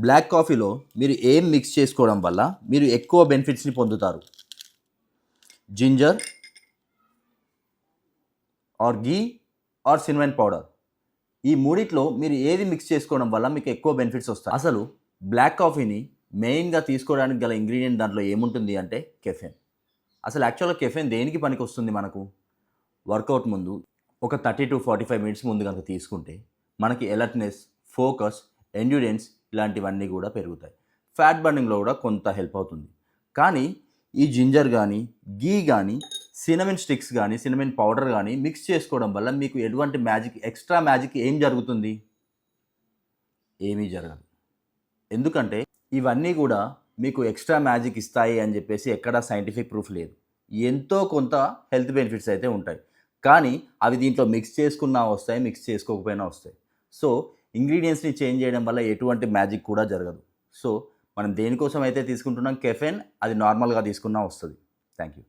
Black కాఫీలో మీరు ఏం మిక్స్ చేసుకోవడం వల్ల మీరు ఎక్కువ బెనిఫిట్స్ని పొందుతారు? Ginger or ghee or cinnamon powder. ఈ మూడిట్లో మీరు ఏది మిక్స్ చేసుకోవడం వల్ల మీకు ఎక్కువ బెనిఫిట్స్ వస్తాయి? అసలు బ్లాక్ కాఫీని మెయిన్గా తీసుకోవడానికి గల ఇంగ్రీడియంట్ దాంట్లో ఏముంటుంది అంటే కెఫెన్. అసలు యాక్చువల్గా కెఫెన్ దేనికి పనికి వస్తుంది మనకు? వర్కౌట్ ముందు ఒక 30-45 మినిట్స్ ముందు కనుక తీసుకుంటే మనకి ఎలర్ట్నెస్, ఫోకస్, ఎండ్యూరెన్స్ ఇలాంటివన్నీ కూడా పెరుగుతాయి. ఫ్యాట్ బర్నింగ్లో కూడా కొంత హెల్ప్ అవుతుంది. కానీ ఈ జింజర్ కానీ, ఘీ కానీ, సినమన్ స్టిక్స్ కానీ, సినమన్ పౌడర్ కానీ మిక్స్ చేసుకోవడం వల్ల మీకు ఎటువంటి ఎక్స్ట్రా మ్యాజిక్ ఏం జరుగుతుంది? ఏమీ జరగదు. ఎందుకంటే ఇవన్నీ కూడా మీకు ఎక్స్ట్రా మ్యాజిక్ ఇస్తాయి అని చెప్పేసి ఎక్కడా సైంటిఫిక్ ప్రూఫ్ లేదు. ఎంతో కొంత హెల్త్ బెనిఫిట్స్ అయితే ఉంటాయి. కానీ అవి దీంట్లో మిక్స్ చేసుకున్నా వస్తాయి, మిక్స్ చేసుకోకపోయినా వస్తాయి. సో ఇంగ్రీడియంట్స్ని చేంజ్ చేయడం వల్ల ఎటువంటి మ్యాజిక్ కూడా జరగదు. సో మనం దేనికోసం అయితే తీసుకుంటున్నాం కెఫెన్, అది నార్మల్గా తీసుకున్నా వస్తుంది. Thank you.